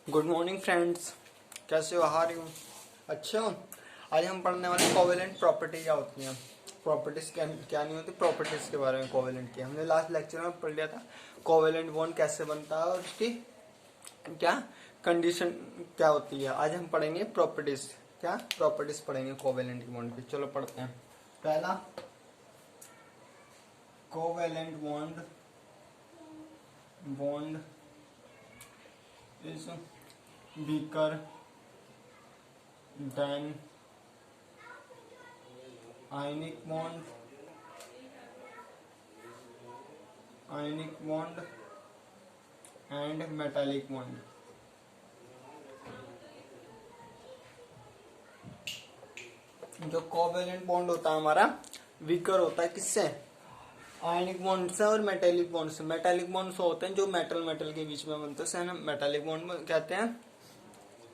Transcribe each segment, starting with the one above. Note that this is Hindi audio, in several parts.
गुड मॉर्निंग फ्रेंड्स, कैसे हो? हार यू? अच्छे हो? आज हम पढ़ने वाले कोवेलेंट प्रॉपर्टी क्या होती हैं। प्रॉपर्टीज क्या नहीं होती, प्रॉपर्टीज के बारे में कोवेलेंट की हमने लास्ट लेक्चर में पढ़ लिया था। कोवेलेंट बॉन्ड कैसे बनता है और उसकी क्या कंडीशन क्या होती है। आज हम पढ़ेंगे प्रॉपर्टीज। क्या प्रॉपर्टीज पढ़ेंगे कोवेलेंट बॉन्ड की। चलो पढ़ते हैं। पहला, covalent bond is weaker than ionic bond and metallic bond। जो कोवेलेंट बॉन्ड होता है हमारा वीकर होता है किससे? आयनिक बॉन्ड से और मेटेलिक बॉन्ड से। मेटेलिक बॉन्ड्स होते हैं जो मेटल के बीच में बनते हैं, मेटेलिक बॉन्ड कहते हैं।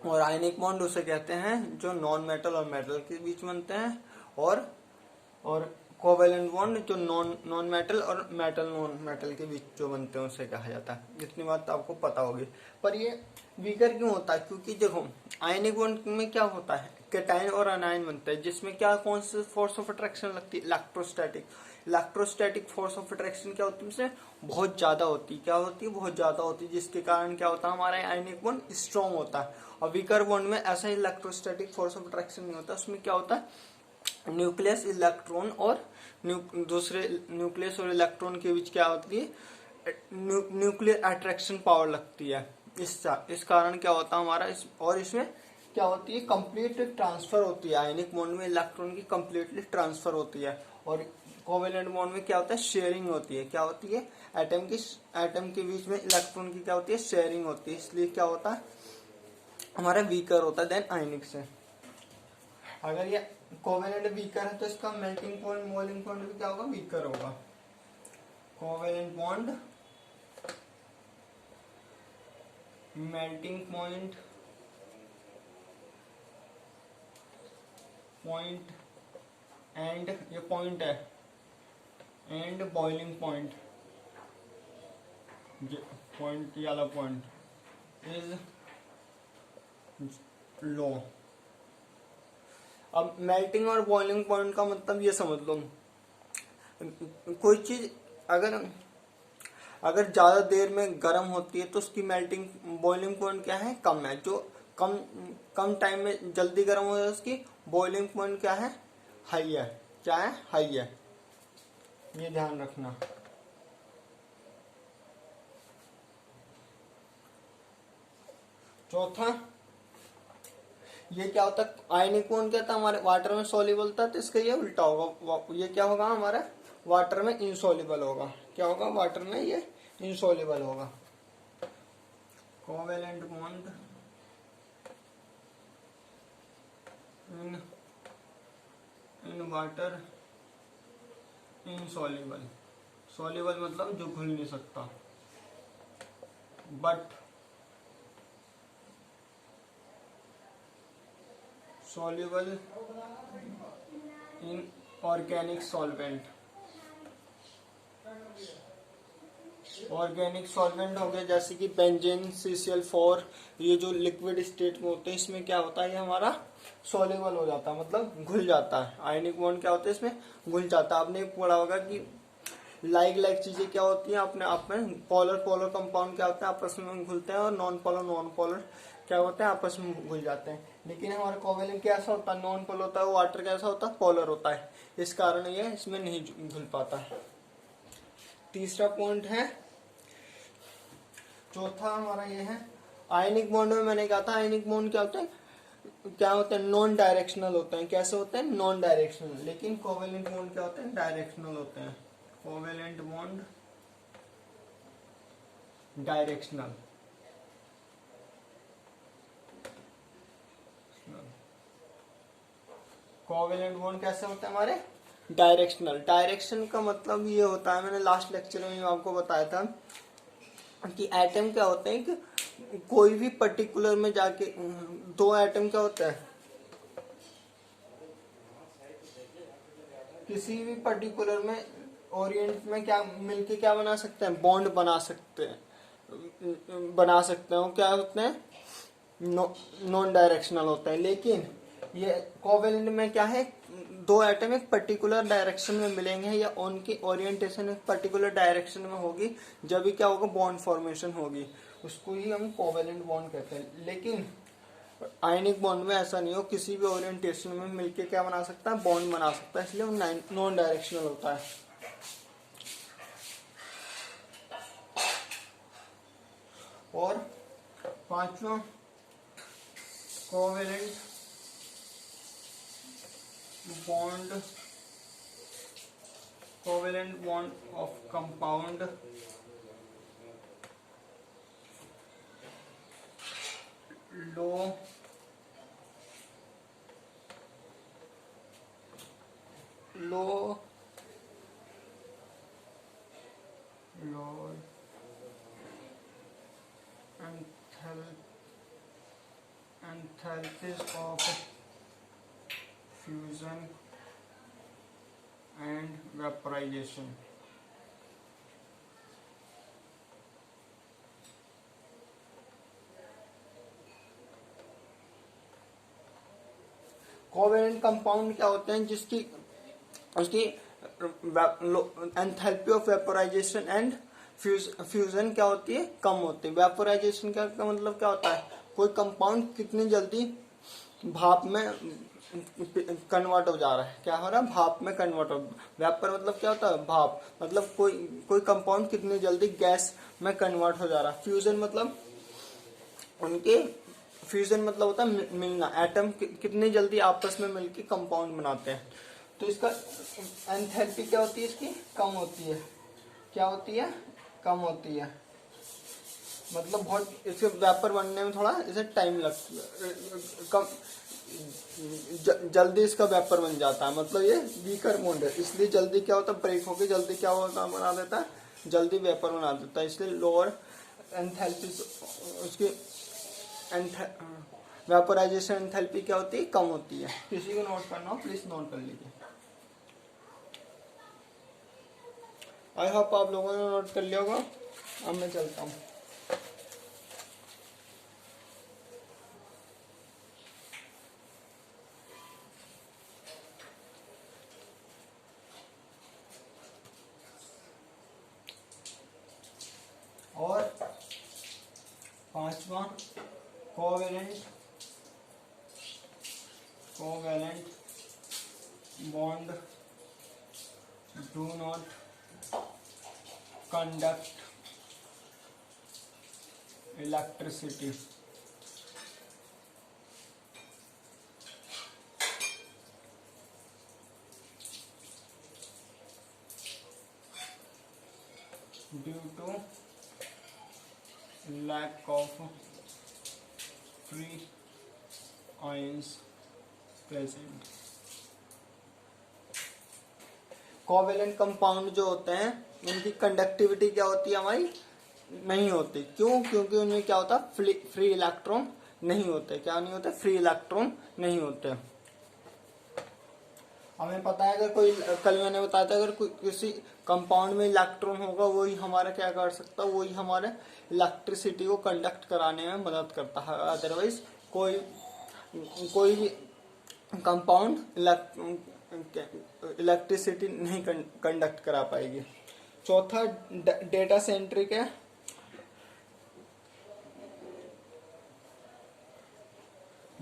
और आयनिक बॉन्ड उसे कहते हैं जो नॉन मेटल और मेटल के बीच बनते हैं। और कोवेलेंट बॉन्ड जो नॉन मेटल और मेटल नॉन मेटल के बीच जो बनते हैं उसे कहा जाता है। इतनी बात तो आपको पता होगी। पर ये वीकर क्यों होता है? क्योंकि देखो, आयनिक बॉन्ड में क्या होता है, कैटायन और अनायन बनता है, जिसमें क्या कौन सी फोर्स ऑफ अट्रैक्शन लगती है? इलेक्ट्रोस्टैटिक फोर्स ऑफ अट्रैक्शन क्या होती है? उससे बहुत ज्यादा होती है। क्या होती है? बहुत ज्यादा होती है, जिसके कारण क्या होता है, हमारा आयनिक बॉन्ड स्ट्रॉन्ग होता है। और वीकर बॉन्ड में ऐसा इलेक्ट्रोस्टैटिक फोर्स ऑफ अट्रैक्शन नहीं होता। उसमें क्या होता है, न्यूक्लियस इलेक्ट्रॉन और दूसरे न्यूक्लियस और इलेक्ट्रॉन के बीच क्या होती है, न्यूक्लियर अट्रैक्शन पावर लगती है। इस कारण क्या होता है हमारा और इसमें क्या होती है, कंप्लीट ट्रांसफर होती है। आयनिक बॉन्ड में इलेक्ट्रॉन की कंप्लीटली ट्रांसफर होती है। और कोवेलेंट बॉन्ड में क्या होता है, शेयरिंग होती है। क्या होती है? एटम के बीच में इलेक्ट्रॉन की क्या होती है, शेयरिंग होती है। इसलिए क्या होता है, हमारा वीकर होता है देन आयनिक से। अगर ये कोवेलेंट वीकर है तो इसका मेल्टिंग पॉइंट बॉइलिंग पॉइंट भी क्या होगा, वीकर होगा। Covalent bond melting point and ये पॉइंट है एंड बॉइलिंग पॉइंट ये वाला पॉइंट इज लो। अब मेल्टिंग और बॉइलिंग पॉइंट का मतलब ये समझ लो, कोई चीज अगर ज्यादा देर में गर्म होती है तो उसकी बॉइलिंग पॉइंट क्या है, कम है। जो कम टाइम में जल्दी गर्म हो जाए उसकी बॉइलिंग पॉइंट क्या है, हाई है। क्या है? हाई है। ये ध्यान रखना। चौथा, ये क्या होता है, आयनिक बॉन्ड क्या था, हमारे वाटर में सॉल्युबल था, तो इसका ये उल्टा होगा। ये क्या होगा, हमारा वाटर में इनसॉल्युबल होगा। क्या होगा? वाटर में ये इनसॉल्युबल होगा। Covalent bond in water insoluble. Soluble मतलब जो घुल नहीं सकता। But soluble in organic solvent। Organic solvent हो गया जैसे कि बेंजीन, CCl4। ये जो लिक्विड स्टेट में होते हैं, इसमें क्या होता है, ये हमारा सॉल्युबल हो जाता है, मतलब घुल जाता है। आयनिक बॉन्ड क्या होता है, इसमें घुल जाता है। आपने पढ़ा होगा कि लाइक चीजें क्या होती हैं अपने आप में, पोलर कंपाउंड क्या होता है, आपस में घुलते हैं, और नॉन पोलर क्या होता है, आपस में घुल जाते हैं। लेकिन हमारा कोवेलेंट कैसा होता है, नॉन पोलर होता है। वाटर कैसा होता है, पोलर होता है। इस कारण ये इसमें नहीं घुल पाता है। तीसरा पॉइंट है, चौथा हमारा ये है, आयनिक बॉन्ड में मैंने कहा था, आयनिक बॉन्ड क्या होते हैं, नॉन डायरेक्शनल होते हैं। कैसे होते हैं? Non directional. लेकिन कोवेलेंट बॉन्ड क्या होते हैं, डायरेक्शनल होते हैं। Covalent bond directional. Covalent bond कैसे होते हैं हमारे, डायरेक्शनल। डायरेक्शन का मतलब ये होता है, मैंने लास्ट लेक्चर में आपको बताया था कि एटम क्या होते हैं, कि कोई भी पर्टिकुलर में जाके दो एटम क्या होता है, किसी भी पर्टिकुलर में ओरिएंट में क्या मिलके क्या बना सकते हैं, बॉन्ड बना सकते हैं। क्या होते हैं, नॉन डायरेक्शनल होता है। लेकिन ये कोवेलेंट में क्या है, दो एटम एक पर्टिकुलर डायरेक्शन में मिलेंगे या उनकी ओरिएंटेशन एक पर्टिकुलर डायरेक्शन में होगी, जब भी क्या होगा, बॉन्ड फॉर्मेशन होगी, उसको ही हम कोवेलेंट बॉन्ड कहते हैं। लेकिन आयनिक बॉन्ड में ऐसा नहीं हो, किसी भी ओरिएंटेशन में मिलके क्या बना सकता है, बॉन्ड बना सकता है, इसलिए वो नॉन डायरेक्शनल होता है। और पांचवा, covalent bond of compound low enthalpies of fusion and vaporization। Covalent compound क्या होते हैं, जिसकी उसकी enthalpy of vaporisation and fusion क्या होती है, कम होती है। वेपोराइजेशन का मतलब क्या होता है, कोई कंपाउंड कितनी जल्दी भाप में कन्वर्ट हो जा रहा है, क्या हो रहा है, भाप में कन्वर्ट हो। वेपर मतलब क्या होता है, भाप, मतलब कोई कंपाउंड कितनी जल्दी गैस में कन्वर्ट हो जा रहा है। फ्यूजन मतलब उनके फ्यूजन मतलब होता है मिलना, एटम कितनी जल्दी आपस में मिलकर कंपाउंड बनाते हैं। तो इसका एंथैल्पी क्या होती है, इसकी कम होती है। क्या होती है, कम होती है, मतलब बहुत इसके वेपर बनने में थोड़ा इसे टाइम लगता है, कम जल्दी इसका वेपर बन जाता है। मतलब ये वीकर बॉन्ड है, इसलिए जल्दी क्या होता है, ब्रेक होकर जल्दी क्या होता बना देता है, जल्दी वेपर बना देता है। इसलिए लोअर एंथैल्पी उसकी वेपोराइजेशन एंथैल्पी क्या होती है, कम होती है। किसी को नोट करना हो प्लीज नोट कर लीजिए। आई होप आप लोगों ने नोट कर लिया होगा। अब मैं चलता हूँ। और पांचवा, covalent bond do not conduct electricity. Due to lack of free ions present। Covalent compound जो होते हैं उनकी कंडक्टिविटी क्या होती है, हमारी नहीं होती। क्यों, क्योंकि उनमें क्या होता है, फ्री इलेक्ट्रॉन नहीं होते। क्या नहीं होते, फ्री इलेक्ट्रॉन नहीं होते। हमें पता है, अगर कोई, कल मैंने बताया था, अगर कोई किसी कंपाउंड में इलेक्ट्रॉन होगा, वही हमारा क्या कर सकता है, वही हमारे इलेक्ट्रिसिटी को कंडक्ट कराने में मदद करता है। अदरवाइज कोई भी कंपाउंड इलेक्ट्रिसिटी नहीं कंडक्ट करा पाएगी। चौथा, डेटा सेंट्रिक है।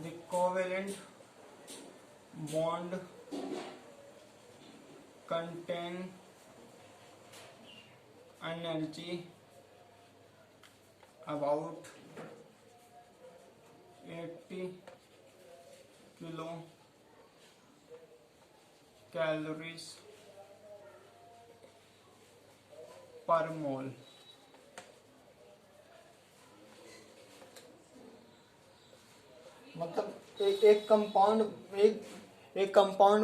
The covalent bond contain energy about 80 kilo calories per mole। मतलब एक कंपाउंड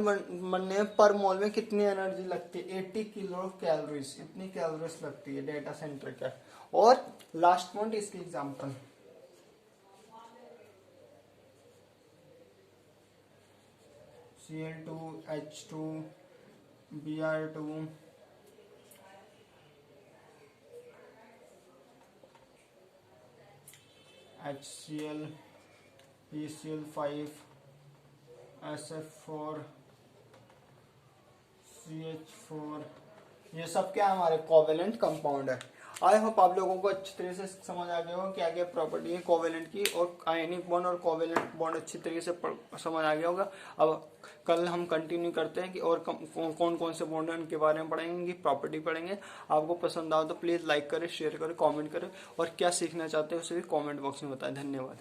बनने में पर मोल में कितनी एनर्जी लगती है, 80 किलो कैलोरीज, इतनी कैलोरीज लगती है डेटा सेंटर का। और लास्ट पॉइंट इसकी example, Cl2 H2 Br2 HCl PCl5, SF4, CH4, ये सब क्या हमारे कोवेलेंट कंपाउंड है। आई होप आप लोगों को अच्छी तरह से समझ आ गया होगा क्या क्या प्रॉपर्टी है कोवेलेंट की, और आयनिक बॉन्ड और कोवेलेंट बॉन्ड अच्छी तरीके से समझ आ गया होगा। अब कल हम कंटिन्यू करते हैं कि और कौन कौन से बॉन्ड है उनके बारे में पढ़ेंगे, उनकी प्रॉपर्टी पढ़ेंगे। आपको पसंद आओ तो प्लीज़ लाइक करें, शेयर करें, कॉमेंट करें, और क्या सीखना चाहते हैं उसे भी कॉमेंट बॉक्स में बताएं। धन्यवाद।